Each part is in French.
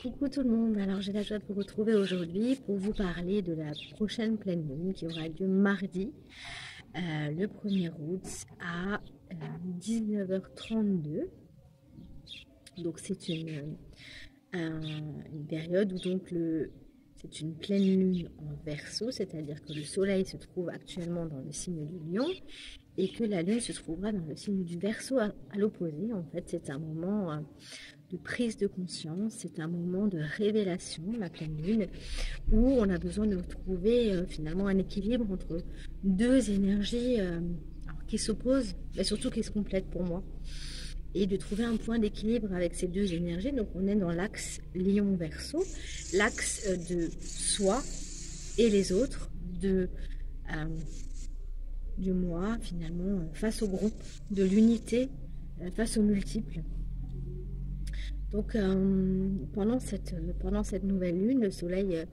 Coucou tout le monde, alors j'ai la joie de vous retrouver aujourd'hui pour vous parler de la prochaine pleine lune qui aura lieu mardi, le 1er août à 19h32. Donc c'est une période où c'est une pleine lune en Verseau, c'est-à-dire que le soleil se trouve actuellement dans le signe du Lion et que la lune se trouvera dans le signe du Verseau à l'opposé. En fait, c'est un moment de prise de conscience, c'est un moment de révélation, la pleine lune, où on a besoin de trouver finalement un équilibre entre deux énergies qui s'opposent, mais surtout qui se complètent pour moi, et de trouver un point d'équilibre avec ces deux énergies. Donc on est dans l'axe Lion-Verseau, l'axe de soi et les autres, du moi finalement, face au groupe, de l'unité face aux multiples. Donc pendant cette nouvelle lune, le soleil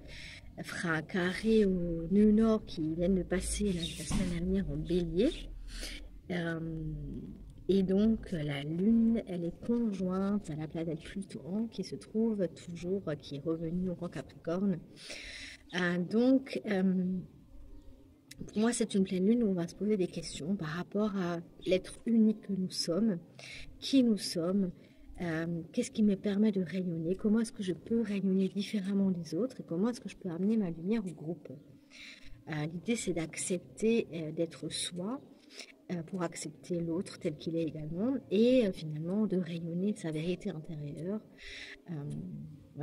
fera un carré au nœud nord qui vient de passer la semaine dernière en bélier. Et donc la lune, elle est conjointe à la planète Pluton qui se trouve toujours, qui est revenue au rang Capricorne. Pour moi, c'est une pleine lune où on va se poser des questions par rapport à l'être unique que nous sommes, qui nous sommes, qu'est-ce qui me permet de rayonner, comment est-ce que je peux rayonner différemment des autres et comment est-ce que je peux amener ma lumière au groupe. L'idée, c'est d'accepter d'être soi pour accepter l'autre tel qu'il est également et finalement de rayonner sa vérité intérieure,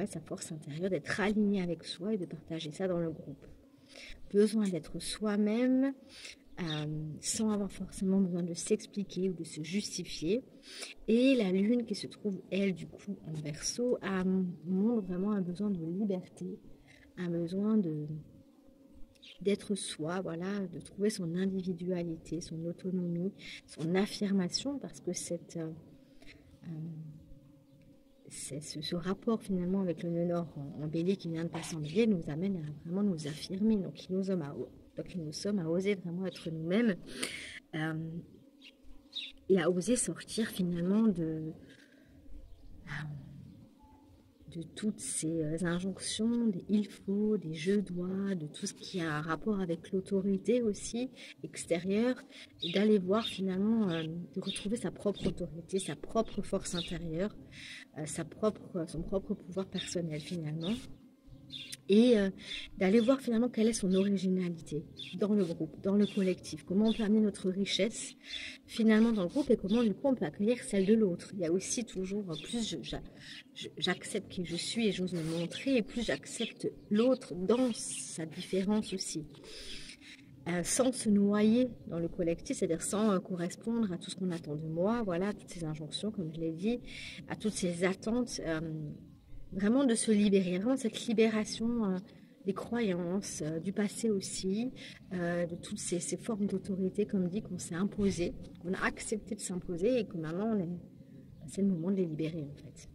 sa force intérieure, d'être aligné avec soi et de partager ça dans le groupe. Besoin d'être soi-même sans avoir forcément besoin de s'expliquer ou de se justifier. Et la lune qui se trouve, elle, du coup, en Verseau, montre vraiment un besoin de liberté, un besoin d'être soi, voilà, de trouver son individualité, son autonomie, son affirmation, parce que ce rapport finalement avec le nœud nord en bélier qui vient de passer en bélier nous amène à vraiment nous affirmer. Donc nous sommes à oser vraiment être nous-mêmes et à oser sortir finalement de toutes ces injonctions, des il faut, des je dois, de tout ce qui a un rapport avec l'autorité aussi extérieure, et d'aller voir finalement, de retrouver sa propre autorité, sa propre force intérieure, son propre pouvoir personnel finalement, et d'aller voir finalement quelle est son originalité dans le groupe, dans le collectif, comment on peut amener notre richesse finalement dans le groupe et comment du coup on peut accueillir celle de l'autre. Il y a aussi toujours, plus j'accepte qui je suis et j'ose me montrer, et plus j'accepte l'autre dans sa différence aussi. Sans se noyer dans le collectif, c'est-à-dire sans correspondre à tout ce qu'on attend de moi, voilà, toutes ces injonctions, comme je l'ai dit, à toutes ces attentes, vraiment de se libérer, vraiment cette libération des croyances, du passé aussi, de toutes ces formes d'autorité, comme dit, qu'on s'est imposées, qu'on a accepté de s'imposer et que maintenant, c'est le moment de les libérer en fait.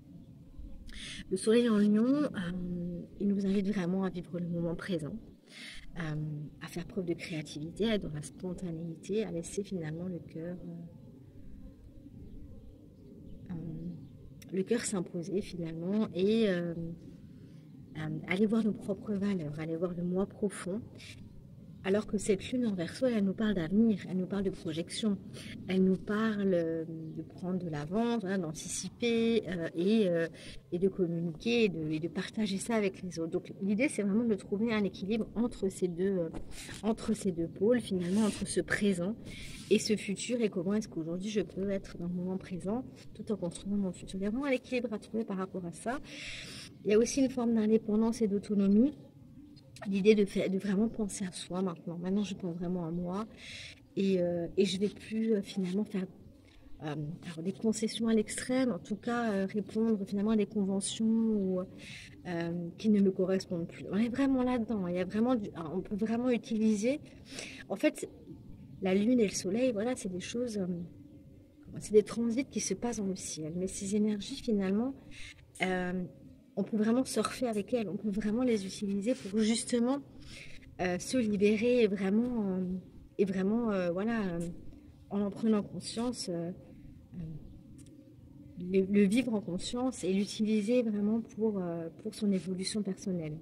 Le soleil en Lion, il nous invite vraiment à vivre le moment présent, à faire preuve de créativité, à être dans la spontanéité, à laisser finalement le cœur s'imposer finalement et aller voir nos propres valeurs, aller voir le moi profond. Alors que cette lune en Verseau, elle nous parle d'avenir, elle nous parle de projection, elle nous parle de prendre de l'avance, voilà, d'anticiper et de communiquer et de partager ça avec les autres. Donc l'idée, c'est vraiment de trouver un équilibre entre ces deux pôles, finalement, entre ce présent et ce futur, et comment est-ce qu'aujourd'hui je peux être dans le moment présent tout en construisant mon futur. Il y a vraiment un équilibre à trouver par rapport à ça. Il y a aussi une forme d'indépendance et d'autonomie. L'idée de vraiment penser à soi maintenant. Maintenant, je pense vraiment à moi et je ne vais plus finalement faire des concessions à l'extrême, en tout cas répondre finalement à des conventions qui ne me correspondent plus. On est vraiment là-dedans. Il y a vraiment on peut vraiment utiliser. En fait, la lune et le soleil, voilà, c'est des choses, c'est des transits qui se passent dans le ciel. Mais ces énergies finalement, on peut vraiment surfer avec elles, on peut vraiment les utiliser pour justement se libérer et vraiment, en prenant conscience, le vivre en conscience et l'utiliser vraiment pour son évolution personnelle.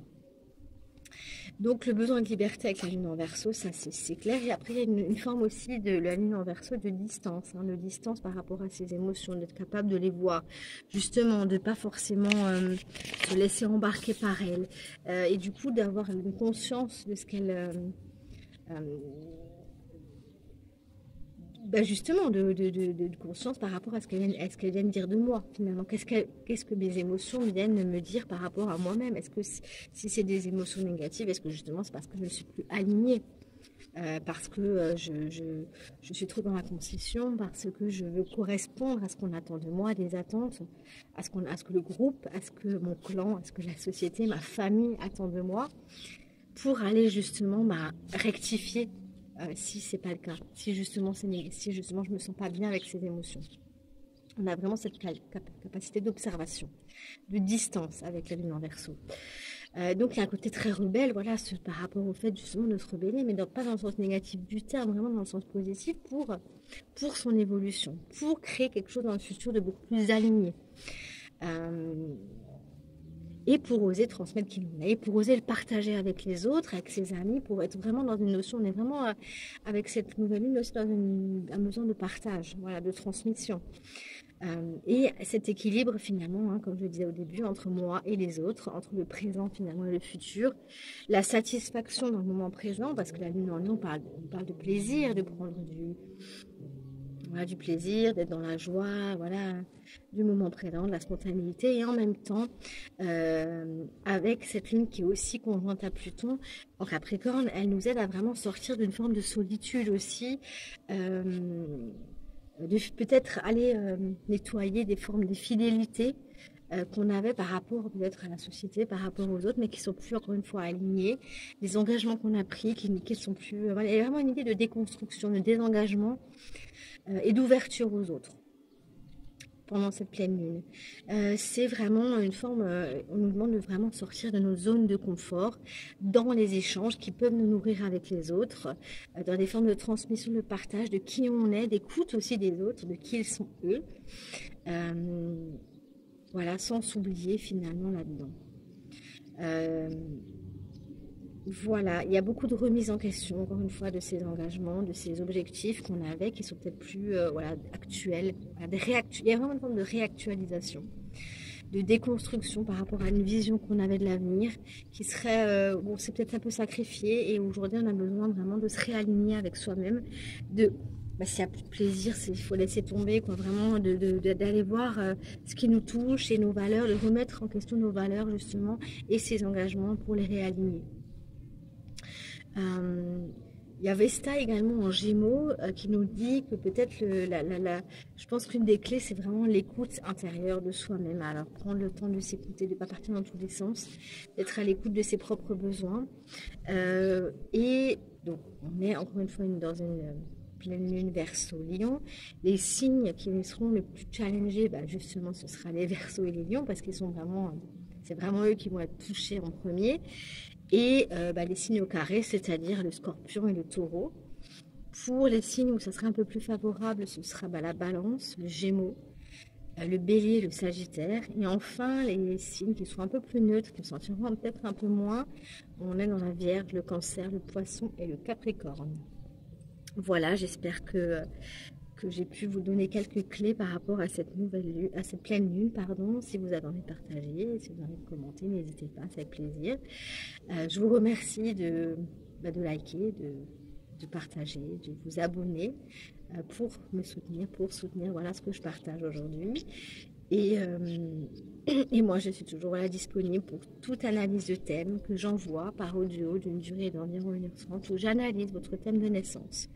Donc le besoin de liberté avec la lune en verseau, ça c'est clair. Et après, il y a une forme aussi de la lune en verseau de distance, de distance par rapport à ses émotions, d'être capable de les voir, justement, de pas forcément se laisser embarquer par elle. Et du coup, d'avoir une conscience de ce qu'elle... justement, de conscience par rapport à ce qu'elle vient de dire de moi, finalement. Qu'est-ce que mes émotions viennent me dire par rapport à moi-même? Est-ce que si c'est des émotions négatives, est-ce que justement c'est parce que je ne suis plus alignée? Parce que je suis trop dans la concession, parce que je veux correspondre à ce qu'on attend de moi, à des attentes, à ce que le groupe, à ce que mon clan, à ce que la société, ma famille attend de moi, pour aller justement rectifier si c'est pas le cas, si justement je me sens pas bien avec ces émotions. On a vraiment cette capacité d'observation, de distance avec la lune en verseau. Donc il y a un côté très rebelle, voilà, par rapport au fait justement de se rebeller, mais pas dans le sens négatif du terme, vraiment dans le sens positif pour son évolution, pour créer quelque chose dans le futur de beaucoup plus aligné. Et pour oser transmettre qui l'on est, et pour oser le partager avec les autres, avec ses amis, pour être vraiment dans une notion, on est vraiment avec cette nouvelle lune aussi dans un besoin de partage, voilà, de transmission. Et cet équilibre finalement, comme je le disais au début, entre moi et les autres, entre le présent finalement et le futur, la satisfaction dans le moment présent, parce que la lune en nous, on parle de plaisir, de prendre du plaisir, d'être dans la joie, voilà, du moment présent, de la spontanéité, et en même temps, avec cette lune qui est aussi conjointe à Pluton, en Capricorne, elle nous aide à vraiment sortir d'une forme de solitude aussi, de peut-être aller nettoyer des formes de fidélité qu'on avait par rapport peut-être à la société, par rapport aux autres, mais qui sont plus encore une fois alignés, des engagements qu'on a pris, qui sont plus... voilà, il y a vraiment une idée de déconstruction, de désengagement et d'ouverture aux autres pendant cette pleine lune. C'est vraiment une forme, on nous demande de vraiment sortir de nos zones de confort dans les échanges qui peuvent nous nourrir avec les autres, dans des formes de transmission, de partage, de qui on est, d'écoute aussi des autres, de qui ils sont eux. Voilà, sans s'oublier finalement là-dedans. Voilà, il y a beaucoup de remises en question, encore une fois, de ces engagements, de ces objectifs qu'on avait, qui sont peut-être plus actuels. Il y a vraiment une forme de réactualisation, de déconstruction par rapport à une vision qu'on avait de l'avenir, qui serait, c'est peut-être un peu sacrifié, et aujourd'hui on a besoin vraiment de se réaligner avec soi-même, s'il n'y a plus de plaisir, il faut laisser tomber, quoi, vraiment d'aller voir ce qui nous touche et nos valeurs, de remettre en question nos valeurs justement, et ces engagements pour les réaligner. Il y a Vesta également en Gémeaux qui nous dit que peut-être je pense qu'une des clés c'est vraiment l'écoute intérieure de soi-même. Alors prendre le temps de s'écouter, de ne pas partir dans tous les sens, d'être à l'écoute de ses propres besoins. Et donc on est encore une fois dans une pleine lune Verseau Lion. Les signes qui seront les plus challengés, justement ce sera les Verseaux et les Lions parce qu'ils sont vraiment, c'est vraiment eux qui vont être touchés en premier. Et les signes au carré, c'est-à-dire le Scorpion et le Taureau. Pour les signes où ça sera un peu plus favorable, ce sera la Balance, le Gémeaux, le Bélier, le Sagittaire. Et enfin, les signes qui sont un peu plus neutres, qui sentiront peut-être un peu moins, on est dans la Vierge, le Cancer, le Poisson et le Capricorne. Voilà, j'espère que j'ai pu vous donner quelques clés par rapport à cette pleine lune, si vous avez envie de partager, si vous avez envie de commenter, n'hésitez pas, c'est avec plaisir. Je vous remercie de liker, de partager, de vous abonner pour me soutenir, voilà ce que je partage aujourd'hui. Et moi, je suis toujours disponible pour toute analyse de thème que j'envoie par audio d'une durée d'environ 1h30 où j'analyse votre thème de naissance.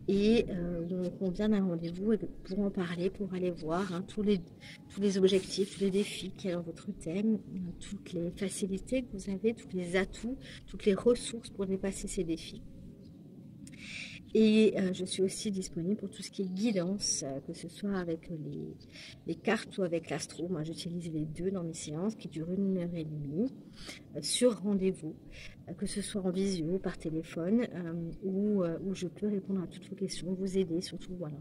Et on convient d'un rendez-vous pour en parler, pour aller voir tous les objectifs, tous les défis qu'il y a dans votre thème, toutes les facilités que vous avez, tous les atouts, toutes les ressources pour dépasser ces défis. Et je suis aussi disponible pour tout ce qui est guidance, que ce soit avec les cartes ou avec l'astro. Moi, j'utilise les deux dans mes séances qui durent 1h30 sur rendez-vous, que ce soit en visio, par téléphone, où je peux répondre à toutes vos questions, vous aider surtout. Voilà,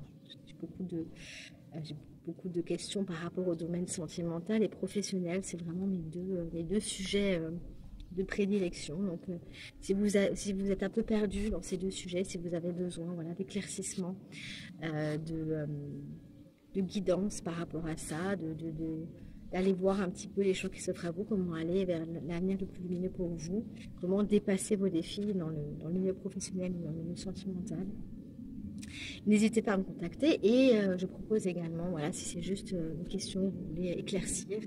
j'ai beaucoup de questions par rapport au domaine sentimental et professionnel. C'est vraiment mes deux sujets de prédilection. Donc, si vous êtes un peu perdu dans ces deux sujets, si vous avez besoin voilà, d'éclaircissement, de guidance par rapport à ça, d'aller voir un petit peu les choses qui s'offrent à vous, comment aller vers l'avenir le plus lumineux pour vous, comment dépasser vos défis dans le milieu professionnel ou dans le milieu sentimental. N'hésitez pas à me contacter et je propose également, voilà, si c'est juste une question que vous voulez éclaircir,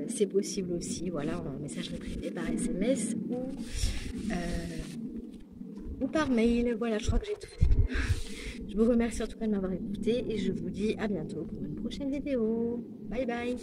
c'est possible aussi, voilà, en messagerie privée par SMS ou par mail. Voilà, je crois que j'ai tout fait. Je vous remercie en tout cas de m'avoir écouté et je vous dis à bientôt pour une prochaine vidéo. Bye bye.